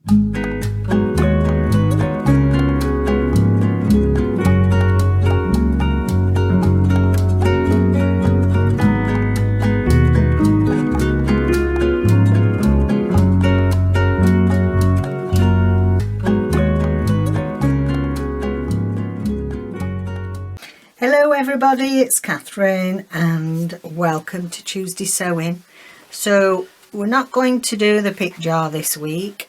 Hello everybody, it's Catherine and welcome to Tuesday Sewing. So we're not going to do the pick jar this week,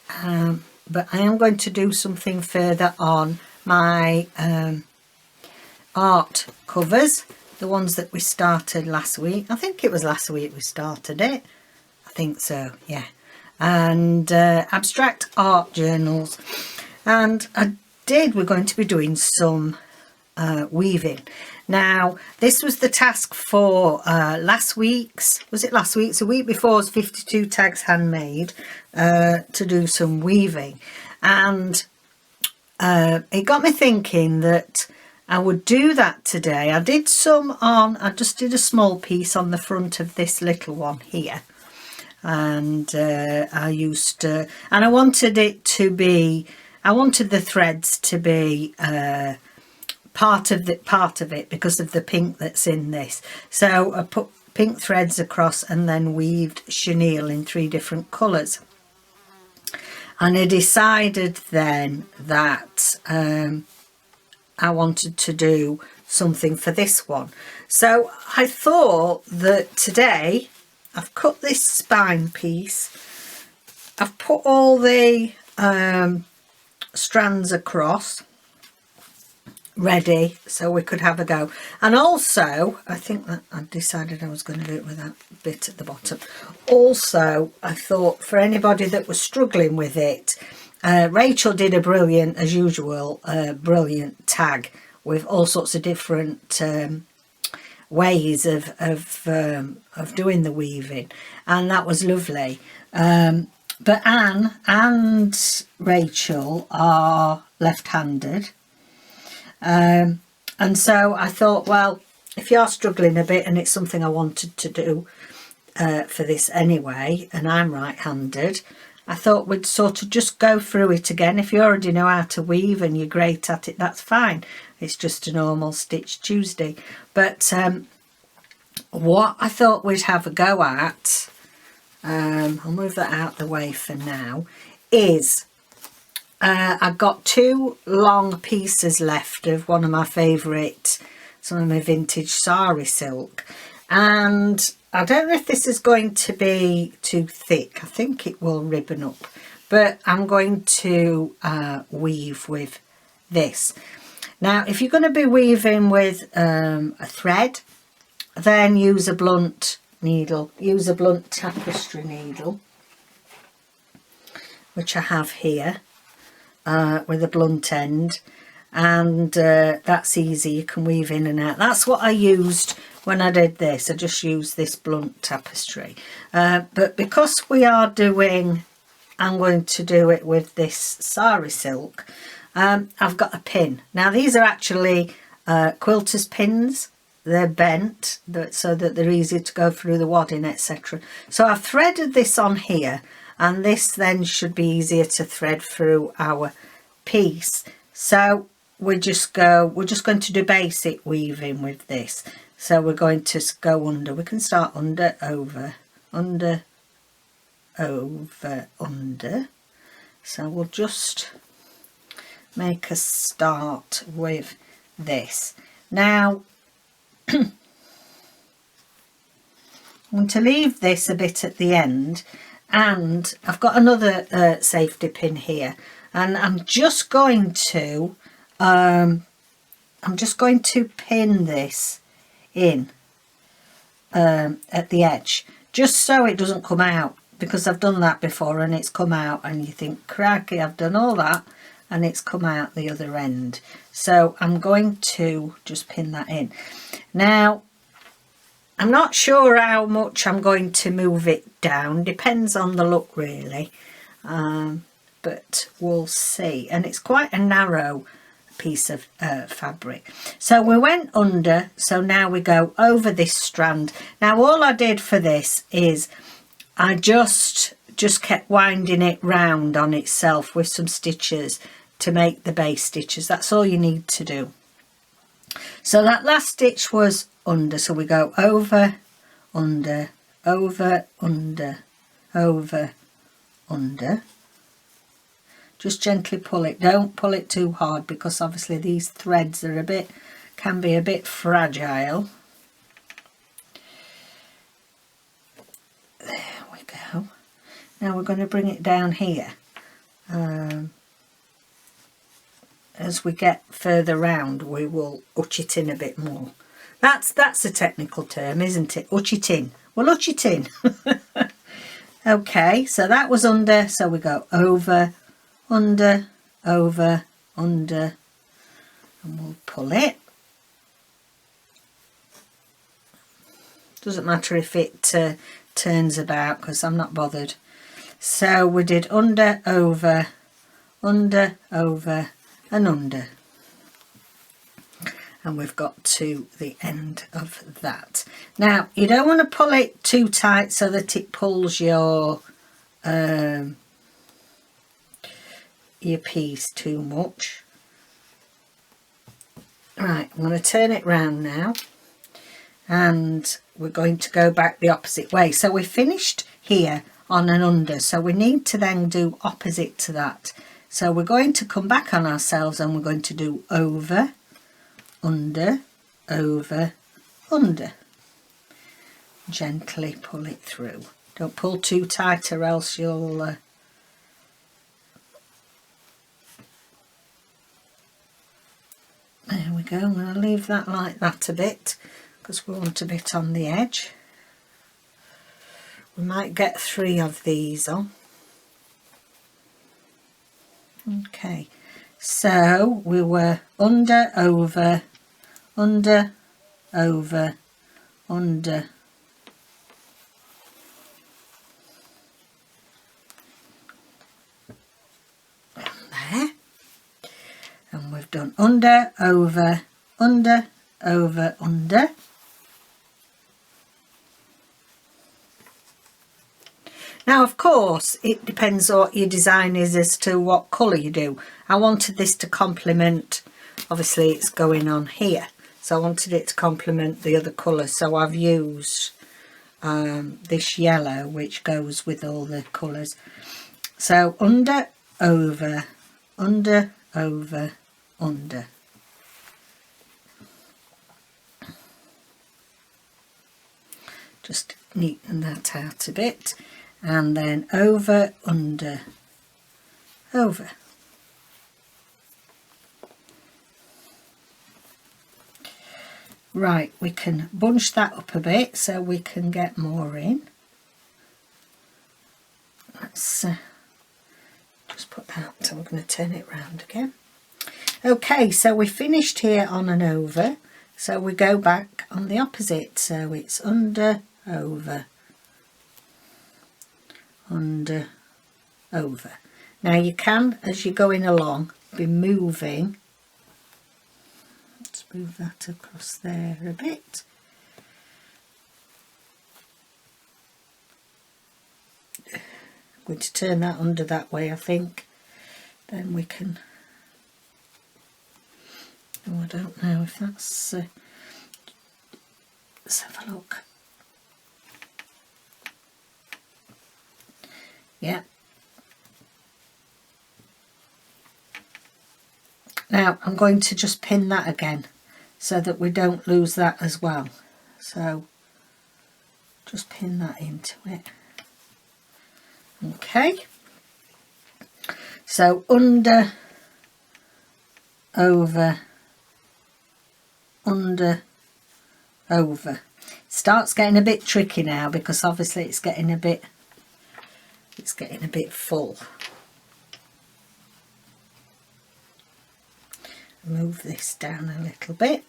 but I am going to do something further on my art covers, the ones that we started last week. I think it was last week we started it. I think so, yeah. And abstract art journals. And we're going to be doing some weaving. Now this was the task for last week's, was it last week's? The week before was 52 tags handmade, to do some weaving, and it got me thinking that I would do that today. I did some on, I just did a small piece on the front of this little one here, and I used and I wanted it to be, I wanted the threads to be part of it because of the pink that's in this. So I put pink threads across and then weaved chenille in 3 different colours. And I decided then that I wanted to do something for this one. So I thought that today I've cut this spine piece, I've put all the strands across ready so we could have a go. And also I think that I decided I was going to do it with that bit at the bottom. Also I thought for anybody that was struggling with it, Rachel did a brilliant, as usual, brilliant tag with all sorts of different ways of doing the weaving, and that was lovely. But Anne and Rachel are left-handed. And so I thought, well, if you're struggling a bit and it's something I wanted to do for this anyway, and I'm right-handed, I thought we'd sort of just go through it again. If you already know how to weave and you're great at it, that's fine. It's just a normal Stitch Tuesday. But what I thought we'd have a go at, I'll move that out the way for now, is I've got 2 long pieces left of one of my favourite, some of my vintage sari silk, and I don't know if this is going to be too thick. I think it will ribbon up, but I'm going to weave with this. Now if you're going to be weaving with a thread, then use a blunt needle, use a blunt tapestry needle, which I have here. With a blunt end, and that's easy, you can weave in and out. That's what I used when I did this. I just used this blunt tapestry, but because we are doing, I'm going to do it with this sari silk, I've got a pin. Now these are actually quilter's pins. They're bent so that they're easy to go through the wadding, etc. So I've threaded this on here, and this then should be easier to thread through our piece. So we're just going to do basic weaving with this. So we're going to go under. We can start under, over, under, over, under. So we'll just make a start with this. Now I'm going to leave this a bit at the end, and I've got another safety pin here, and I'm just going to pin this in at the edge, just so it doesn't come out, because I've done that before and it's come out and you think, cracky, I've done all that and it's come out the other end. So I'm going to just pin that in. Now I'm not sure how much I'm going to move it down, depends on the look really, but we'll see. And it's quite a narrow piece of fabric. So we went under, so now we go over this strand. Now all I did for this is I just just kept winding it round on itself with some stitches to make the base stitches. That's all you need to do. So that last stitch was under, so we go over, under, over, under, over, under. Just gently pull it, don't pull it too hard, because obviously these threads are can be a bit fragile. There we go. Now we're going to bring it down here. As we get further round, we will hutch it in a bit more. That's a technical term, isn't it? Hutch it in. We'll hutch it in. Okay, so that was under, so we go over, under, over, under, and we'll pull it. Doesn't matter if it turns about, because I'm not bothered. So we did under, over, and under. And we've got to the end of that. Now, you don't want to pull it too tight so that it pulls your piece too much. Right, I'm going to turn it round now, and we're going to go back the opposite way. So we finished here on and under, so we need to then do opposite to that. So we're going to come back on ourselves, and we're going to do over, under, over, under. Gently pull it through. Don't pull too tight, or else you'll there we go. I'm going to leave that like that a bit, because we want a bit on the edge. We might get 3 of these on. Okay, so we were under, over, under, over, under. There. And we've done under, over, under, over, under. Now, of course, it depends on what your design is as to what colour you do. I wanted this to complement, obviously it's going on here, so I wanted it to complement the other colours. So I've used this yellow, which goes with all the colours. So under, over, under, over, under. Just neaten that out a bit. And then over, under, over. Right, we can bunch that up a bit so we can get more in. Let's just put that, so we're going to turn it round again. Okay, so we finished here on and over, so we go back on the opposite, so it's under, over, under, over. Now you can, as you're going along, be moving. Let's move that across there a bit. I'm going to turn that under that way, I think. Then we can... Oh, I don't know if that's... let's have a look. Yeah. Now I'm going to just pin that again so that we don't lose that as well. So just pin that into it. Okay. So under, over, under, over. It starts getting a bit tricky now because obviously it's getting a bit full. Move this down a little bit.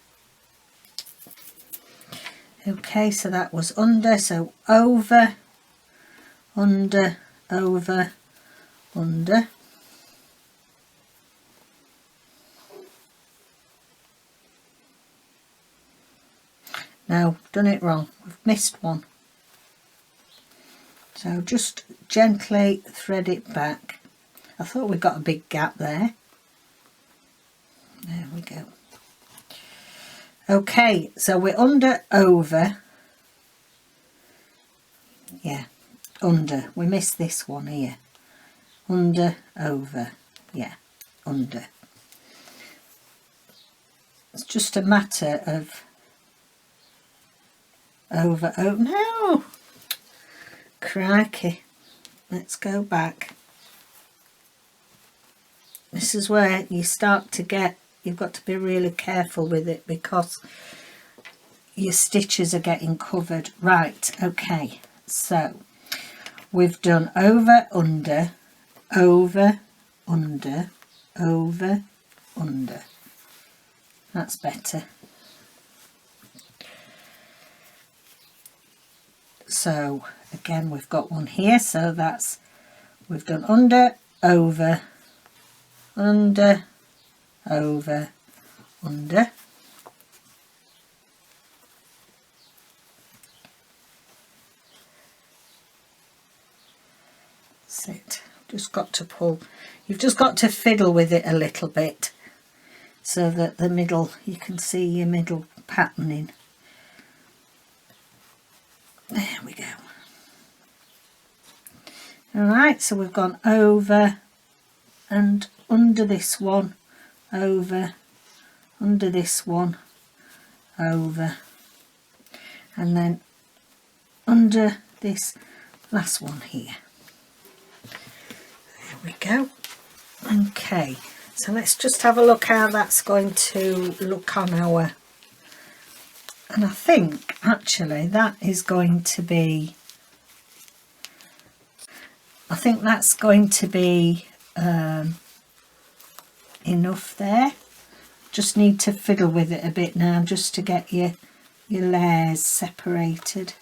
Okay, so that was under, so over, under, over, under. No, done it wrong. We've missed one. So just gently thread it back. I thought we got a big gap there. There we go. Okay, so we're under, over. Yeah, under. We missed this one here. Under, over. Yeah, under. It's just a matter of over, oh no! Crikey. Let's go back. This is where you start to get, you've got to be really careful with it because your stitches are getting covered. Right, okay, so we've done over, under, over, under, over, under. That's better. So again, we've got one here, so that's, we've done under, over, under, over, under. That's it. Just got to pull, you've just got to fiddle with it a little bit so that the middle, you can see your middle patterning. There we go. Alright, so we've gone over and under this one, over, under this one, over, and then under this last one here. There we go. Okay, so let's just have a look how that's going to look on our, and I think actually that is going to be, I think that's going to be enough there. Just need to fiddle with it a bit now just to get your layers separated.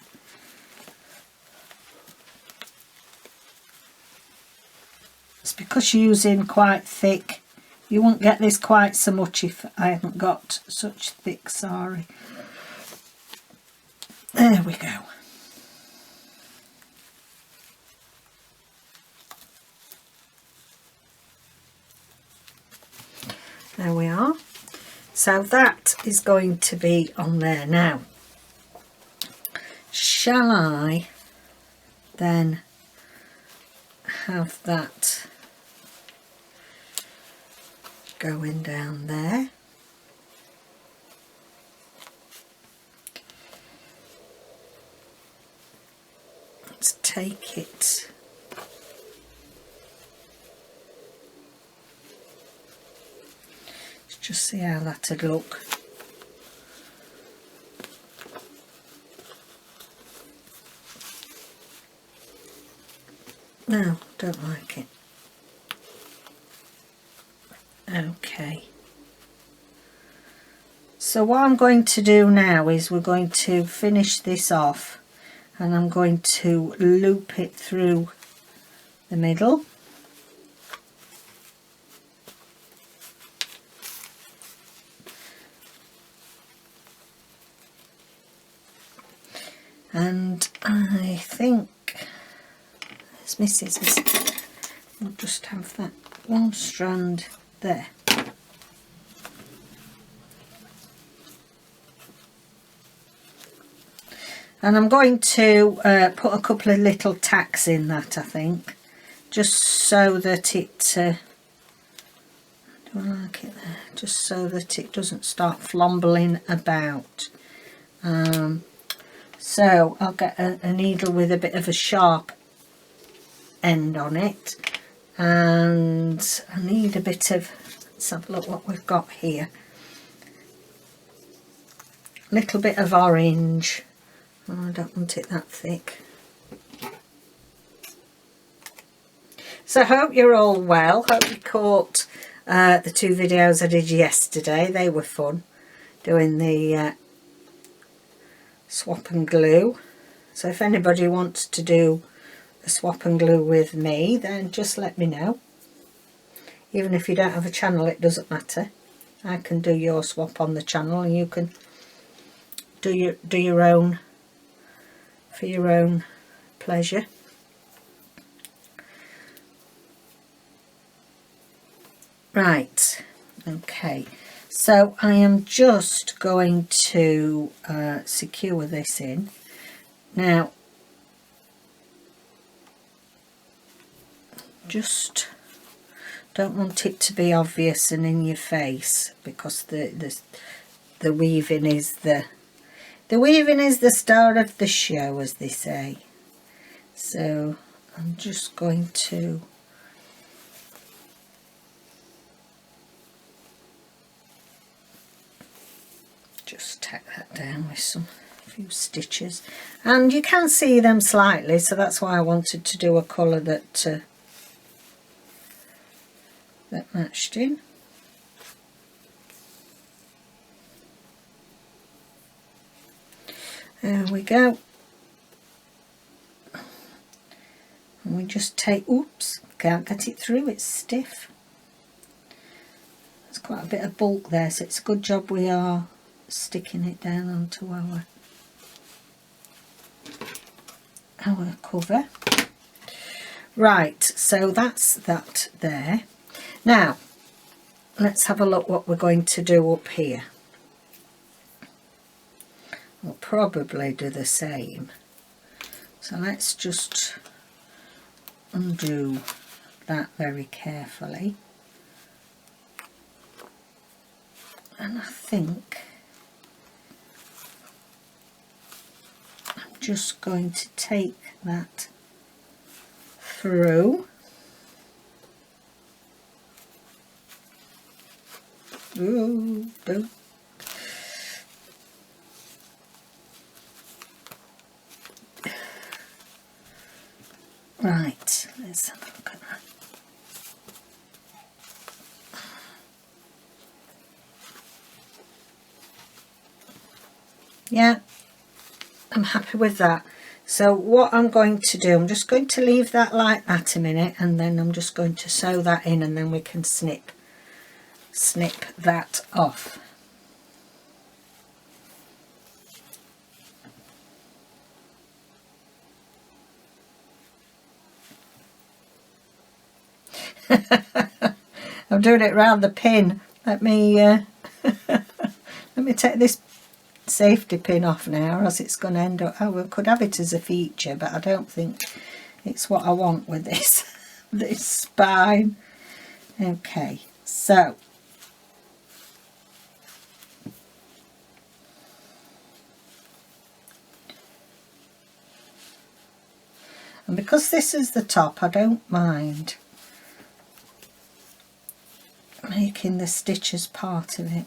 It's because you're using quite thick, you won't get this quite so much if I haven't got such thick sari. There we go. There we are. So that is going to be on there now. Shall I then have that going down there? Let's take it. Let's just see how that'd look. No, don't like it. Okay. So what I'm going to do now is we're going to finish this off, and I'm going to loop it through the middle. And I think there's my scissors. We'll just have that one strand there. And I'm going to put a couple of little tacks in that, I think, just so that it, do I like it there? Just so that it doesn't start flombling about. So I'll get a needle with a bit of a sharp end on it, and I need a bit of, let's have a look what we've got here. A little bit of orange. Oh, I don't want it that thick. So I hope you're all well. Hope you caught the 2 videos I did yesterday. They were fun, doing the swap and glue. So if anybody wants to do a swap and glue with me, then just let me know. Even if you don't have a channel, it doesn't matter. I can do your swap on the channel, and you can do your own for your own pleasure. Right, okay, so I am just going to secure this in. Now, just don't want it to be obvious and in your face, because the weaving is the star of the show, as they say. So I'm just going to just tack that down with some few stitches, and you can see them slightly, so that's why I wanted to do a colour that matched in. There we go. And we just take, oops, can't get it through, it's stiff. There's quite a bit of bulk there, so it's a good job we are sticking it down onto our cover. Right, so that's that there. Now, let's have a look what we're going to do up here. We'll probably do the same. So let's just undo that very carefully. And I think I'm just going to take that through. Ooh, boo. Right, let's have a look at that. Yeah, I'm happy with that. So what I'm going to do, I'm just going to leave that like that a minute, and then I'm just going to sew that in, and then we can snip that off. I'm doing it round the pin. Let me let me take this safety pin off now, or else it's going to end up, oh, we could have it as a feature, but I don't think it's what I want with this this spine. Okay, so and because this is the top, I don't mind making the stitches part of it.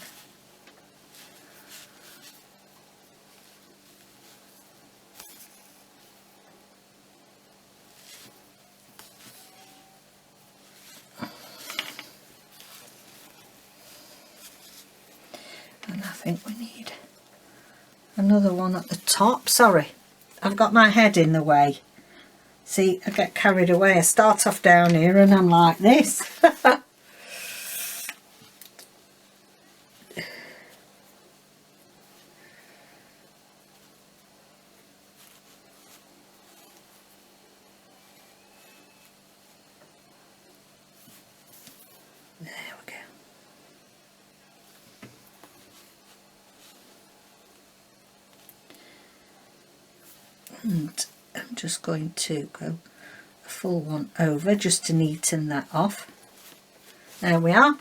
And I think we need another one at the top. Sorry, I've got my head in the way. See, I get carried away. I start off down here and I'm like this. There we go. And I'm just going to go a full one over just to neaten that off. There we are.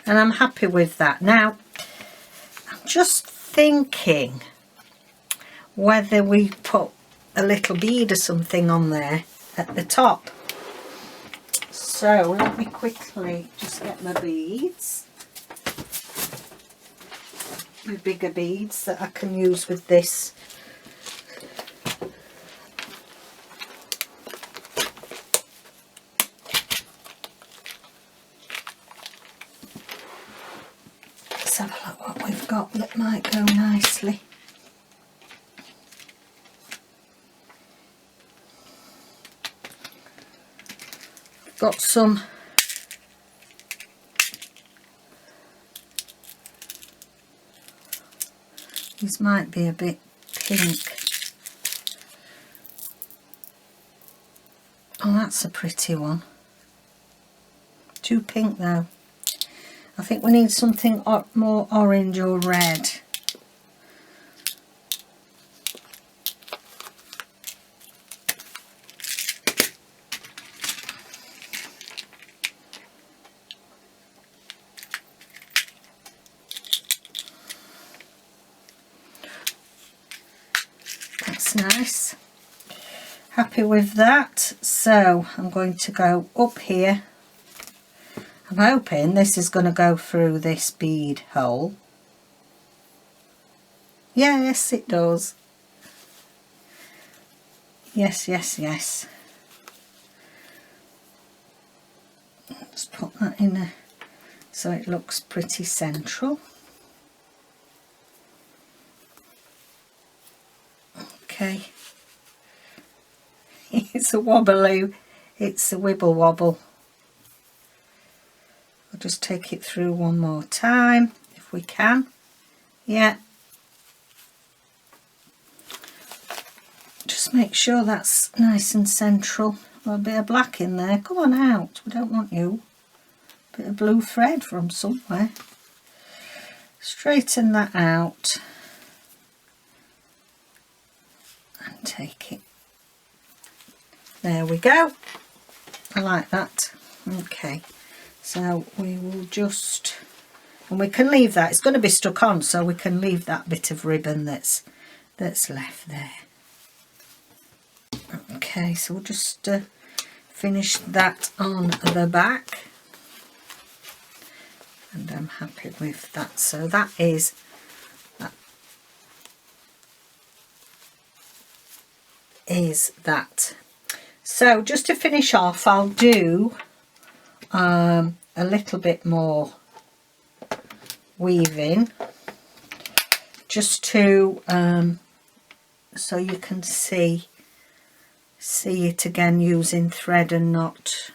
And I'm happy with that. Now, I'm just thinking whether we put a little bead or something on there at the top. So let me quickly just get my beads, my bigger beads that I can use with this. Let's have a look what we've got that might go nicely. Got some these might be a bit pink. Oh, that's a pretty one. too pink though. I think we need something more orange or red. That's nice. Happy with that. So I'm going to go up here. I'm hoping this is going to go through this bead hole. Yes, it does. Yes, yes, yes. Let's put that in there so it looks pretty central. Okay. It's a wobble-oo. It's a wibble wobble. I'll just take it through one more time if we can. Yeah. Just make sure that's nice and central. A bit of black in there. Come on out. We don't want you. A bit of blue thread from somewhere. Straighten that out. And take it. There we go. I like that. Okay. So we will just, and we can leave that, it's going to be stuck on, so we can leave that bit of ribbon that's left there. Okay, so we'll just finish that on the back, and I'm happy with that. So that is that. So just to finish off, I'll do a little bit more weaving, just to so you can see it again using thread and not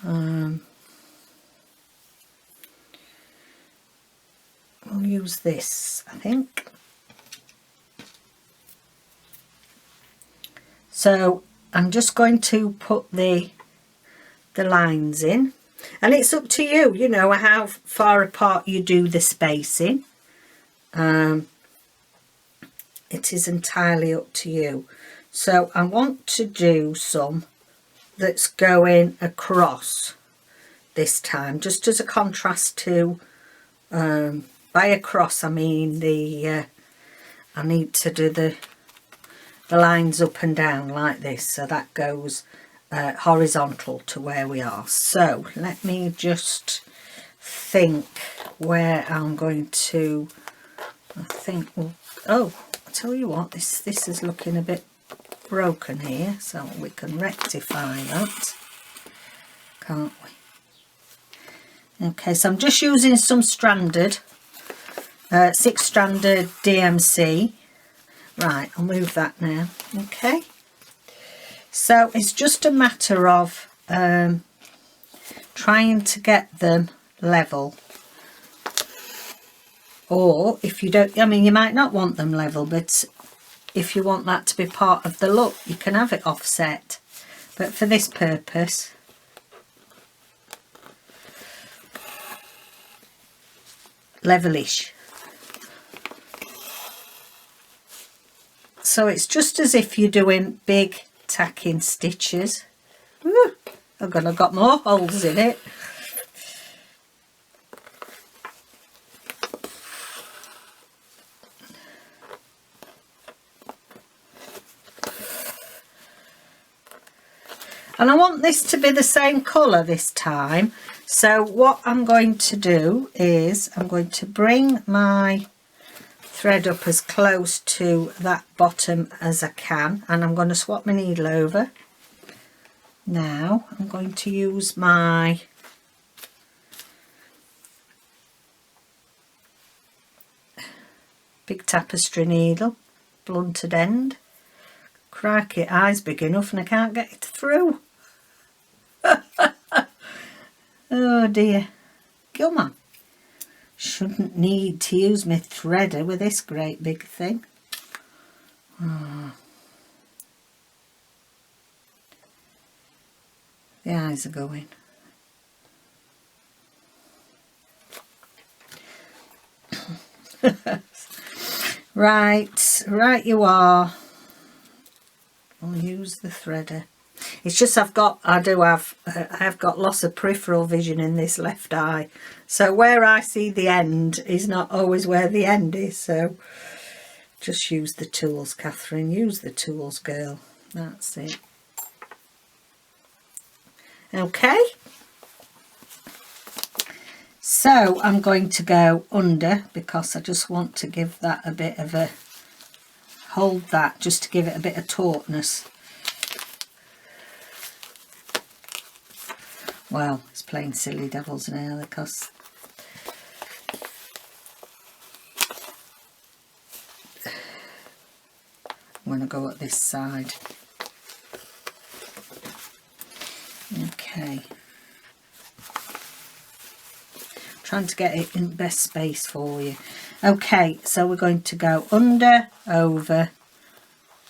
we'll use this, I think. So I'm just going to put the lines in, and it's up to you, you know, how far apart you do the spacing. It is entirely up to you. So I want to do some that's going across this time, just as a contrast to, by across I mean the I need to do the lines up and down like this, so that goes horizontal to where we are. So let me just think where I'm going to, I think, oh, I'll tell you what, this is looking a bit broken here, so we can rectify that, can't we? Okay, so I'm just using some stranded 6-stranded DMC. Right, I'll move that now. Okay, so it's just a matter of trying to get them level, or if you don't, I mean, you might not want them level, but if you want that to be part of the look, you can have it offset, but for this purpose levelish. So it's just as if you're doing big tacking stitches. Woo, I've got more holes in it. And I want this to be the same colour this time. So what I'm going to do is I'm going to bring my thread up as close to that bottom as I can, and I'm going to swap my needle over. Now I'm going to use my big tapestry needle, blunted end. Crikey, eye's big enough and I can't get it through. Oh dear, come on. Shouldn't need to use my threader with this great big thing. Oh. The eyes are going. Right you are. I'll use the threader. It's just I have got loss of peripheral vision in this left eye, so where I see the end is not always where the end is, so just use the tools, Catherine, use the tools, girl. That's it. Okay, so I'm going to go under because I just want to give that a bit of a, hold that just to give it a bit of tautness. Well, it's playing silly devils now because I'm going to go at this side. Okay. Trying to get it in the best space for you. Okay, so we're going to go under, over,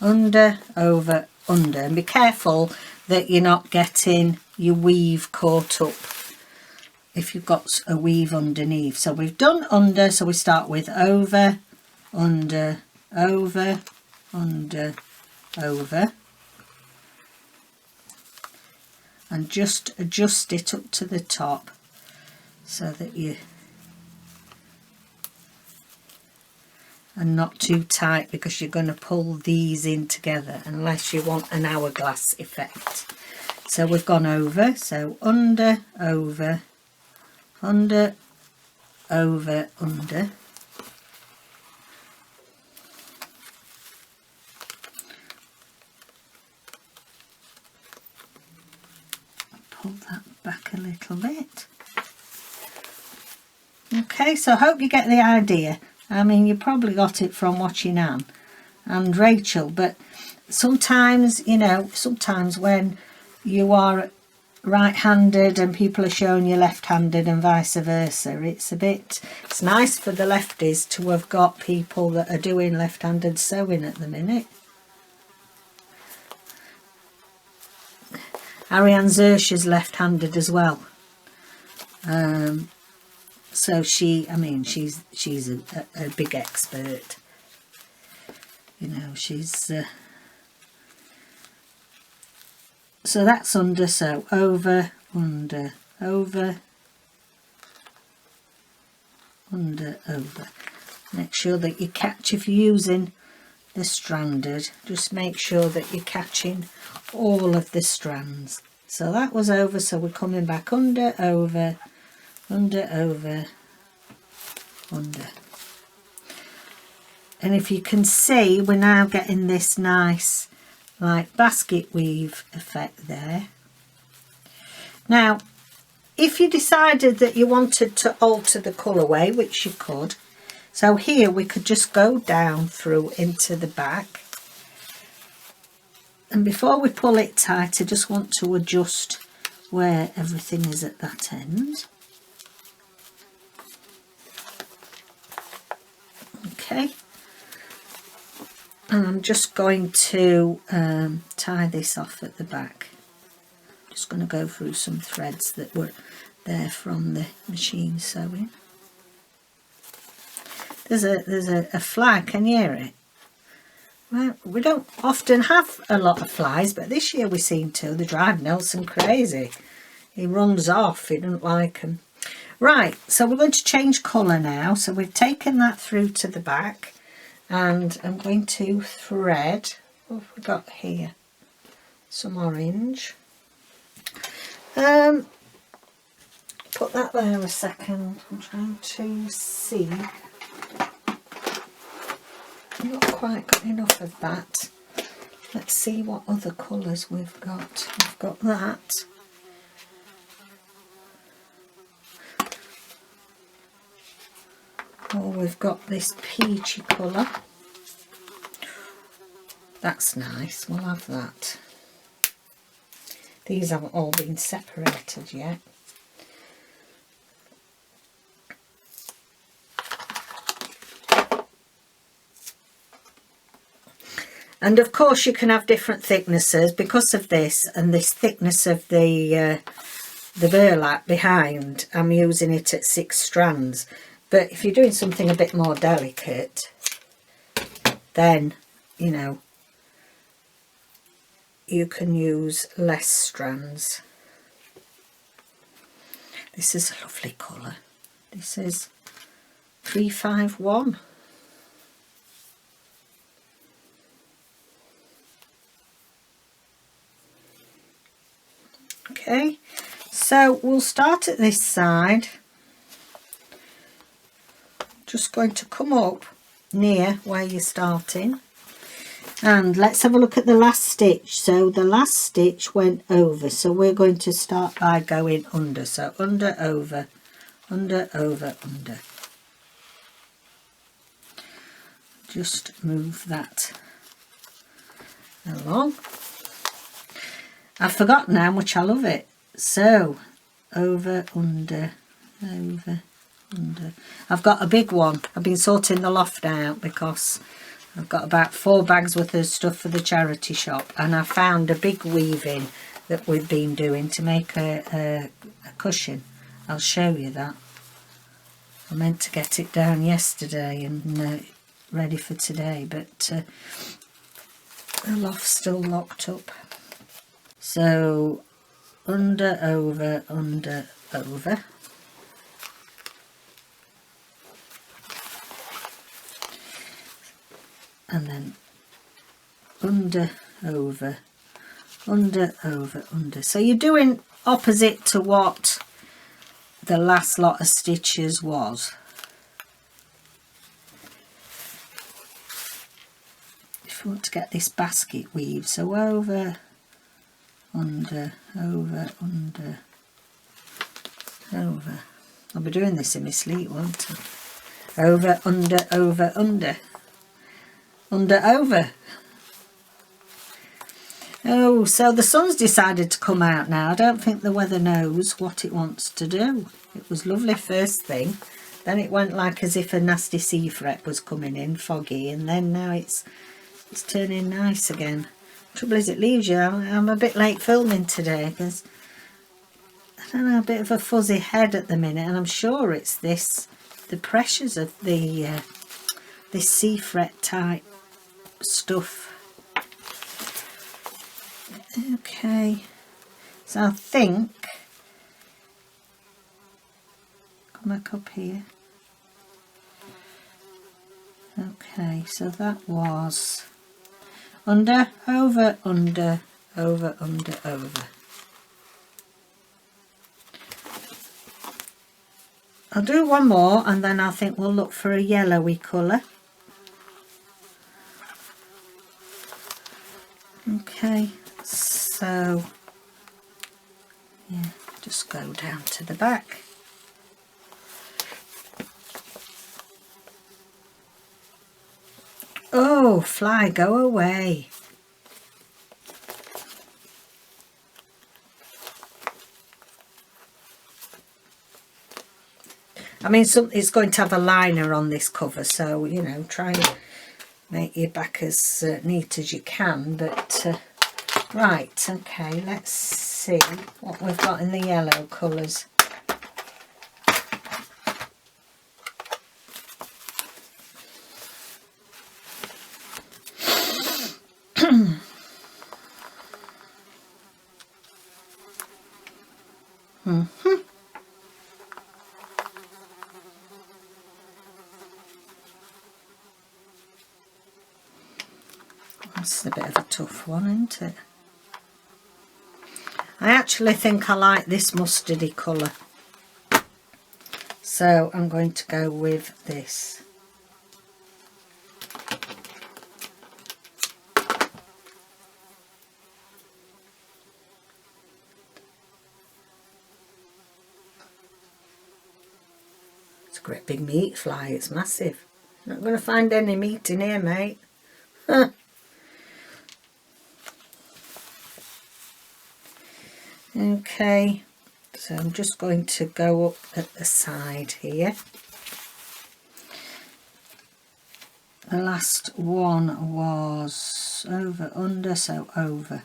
under, over, under. And be careful that you're not getting your weave caught up if you've got a weave underneath. So we've done under, so we start with over, under, over, under, over. And just adjust it up to the top so that you are not too tight, because you're going to pull these in together unless you want an hourglass effect. So we've gone over, so under, over, under, over, under. Pull that back a little bit. Okay, so I hope you get the idea. I mean, you probably got it from watching Anne and Rachel, but sometimes, you know, sometimes when you are right-handed and people are showing you left-handed and vice versa, it's nice for the lefties to have got people that are doing left-handed sewing at the minute. Ariane Zersha's left-handed as well. So she's a big expert. You know, she's so that's under, so over, under, over, under, over. Make sure that you catch, if you're using the stranded, just make sure that you're catching all of the strands. So that was over, so we're coming back under, over, under, over, under. And if you can see, we're now getting this nice like basket weave effect there. Now, if you decided that you wanted to alter the colourway, which you could, so here we could just go down through into the back. And before we pull it tight, I just want to adjust where everything is at that end. Okay. And I'm just going to tie this off at the back. Just going to go through some threads that were there from the machine sewing. There's a fly, can you hear it? Well, we don't often have a lot of flies, but this year we seem to. They drive Nelson crazy. He runs off, he doesn't like them. Right, so we're going to change colour now. So we've taken that through to the back, and I'm going to thread, what have we got here? Some orange. Put that there a second. I'm trying to see. I've not quite got enough of that. Let's see what other colours we've got. We've got that. Oh, we've got this peachy colour. That's nice, we'll have that. These haven't all been separated yet. And of course you can have different thicknesses because of this and this thickness of the burlap behind. I'm using it at 6 strands. But if you're doing something a bit more delicate, then, you know, you can use less strands. This is a lovely colour. This is 351. Okay, so we'll start at this side. Just going to come up near where you're starting, and let's have a look at the last stitch. So the last stitch went over, so we're going to start by going under. So under, over, under, over, under. Just move that along. I've forgotten how much I love it. So over, under, over, under. I've got a big one. I've been sorting the loft out because I've got about 4 bags worth of stuff for the charity shop, and I found a big weaving that we've been doing to make a cushion. I'll show you that. I meant to get it down yesterday and ready for today, but the loft's still locked up. So under, over, under, over. And then under, over, under, over, under. So you're doing opposite to what the last lot of stitches was. If you want to get this basket weave, so over, under, over, under, over. I'll be doing this in my sleep, won't I? Over, under, over, under. Under, over. Oh, so the sun's decided to come out now. I don't think the weather knows what it wants to do. It was lovely first thing, then it went like as if a nasty sea fret was coming in, foggy, and then now it's turning nice again. Trouble is, it leaves you. I'm a bit late filming today because I don't know, a bit of a fuzzy head at the minute, and I'm sure it's the pressures of the this sea fret type stuff. Okay, so I think, come back up here. Okay, so that was under, over, under, over, under, over. I'll do one more and then I think we'll look for a yellowy colour. Okay, so yeah, just go down to the back. Oh, fly, go away. I mean, it's going to have a liner on this cover, so, you know, try and make your back as neat as you can. But, right, okay, let's see what we've got in the yellow colours. That's a bit of a tough one, isn't it? I actually think I like this mustardy colour, so I'm going to go with this. It's a great big meat fly, it's massive. Not going to find any meat in here, mate. Okay, so I'm just going to go up at the side here. The last one was over, under, so over.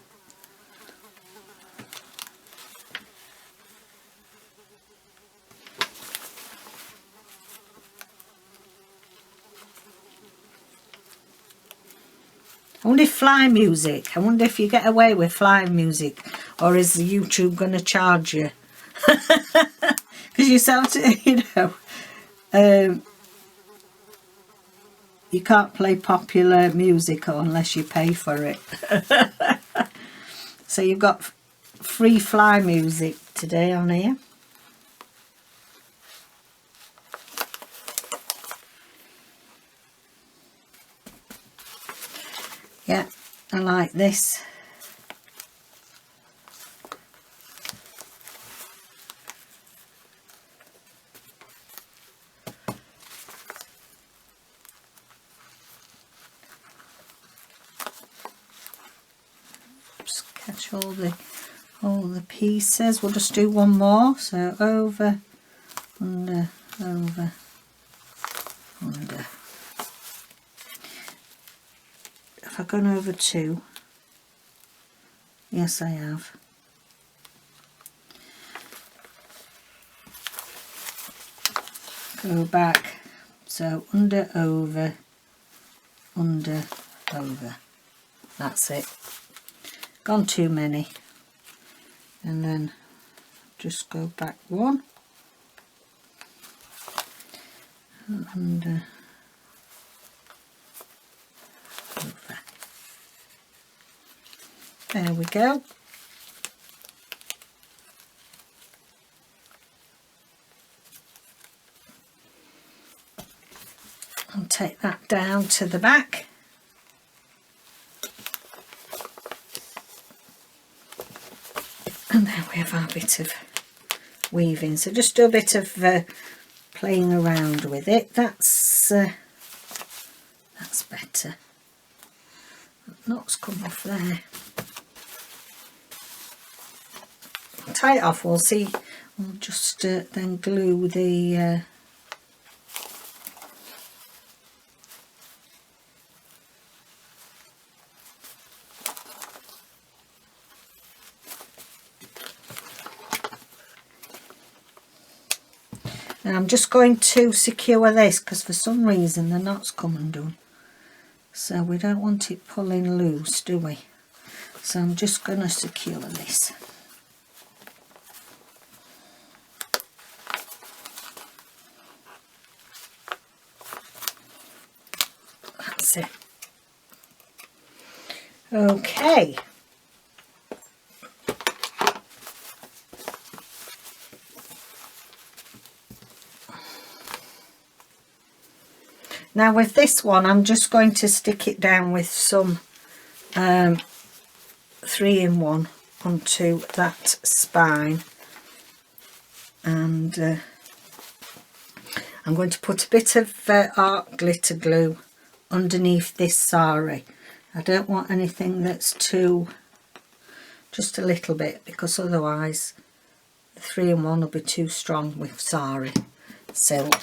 I wonder if fly music, I wonder if you get away with fly music, or is YouTube going to charge you? Because you sound, you know, you can't play popular music unless you pay for it. So you've got free fly music today on here. Yeah, I like this. Just catch all the pieces. We'll just do one more. So over, under, over, under. Have I gone over two? Yes, I have. Go back. So under, over, under, over. That's it. Gone too many. And then just go back one. And under, over. There we go. I'll take that down to the back. And then we have our bit of weaving. So just do a bit of playing around with it. That's better. That knot's come off there. Tie it off. We'll see. We'll just then glue the. Now I'm just going to secure this because for some reason the knot's come undone. So we don't want it pulling loose, do we? So I'm just going to secure this. That's it. Okay. Now with this one, I'm just going to stick it down with some 3-in-1 onto that spine, and I'm going to put a bit of art glitter glue underneath this sari. I don't want anything that's too, just a little bit, because otherwise the 3-in-1 will be too strong with sari silk.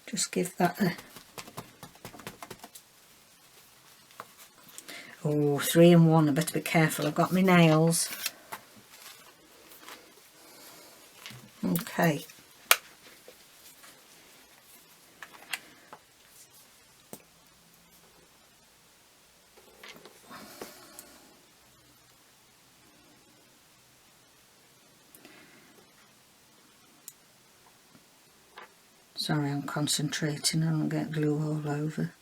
Just give that a 3-in-1. I better be careful, I've got my nails. Okay. Sorry, I'm concentrating, I don't get glue all over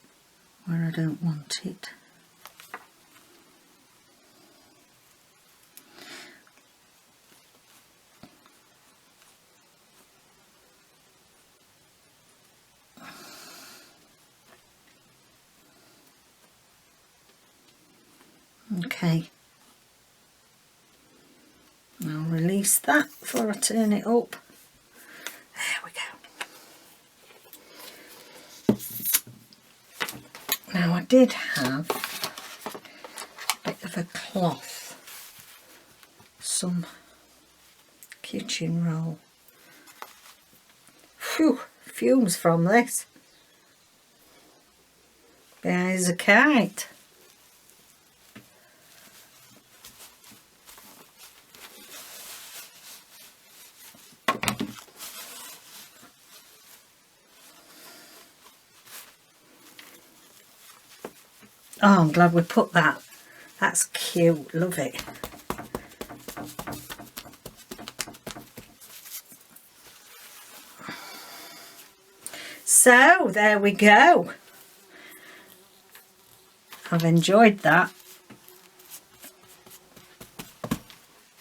where I don't want it. Okay, I'll release that before I turn it up. There we go. Now I did have a bit of a cloth, some kitchen roll. Phew, fumes from this. There's a kite. Oh, I'm glad we put that. That's cute. Love it. So there we go. I've enjoyed that.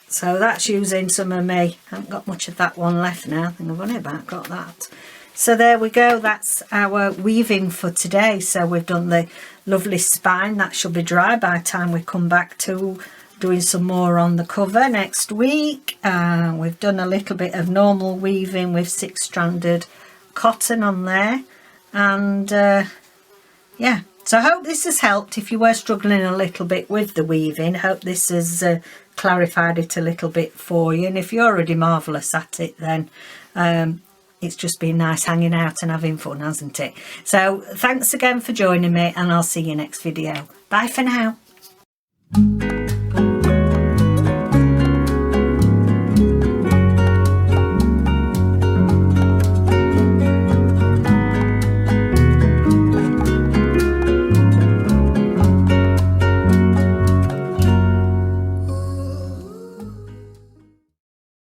So that's using some of me. I haven't got much of that one left now. I think I've only about got that. So there we go. That's our weaving for today. So we've done the lovely spine. That should be dry by the time we come back to doing some more on the cover next week. We've done a little bit of normal weaving with 6-stranded cotton on there. And yeah. So I hope this has helped. If you were struggling a little bit with the weaving, hope this has clarified it a little bit for you. And if you're already marvellous at it, then it's just been nice hanging out and having fun, hasn't it? So thanks again for joining me, and I'll see you next video. Bye for now.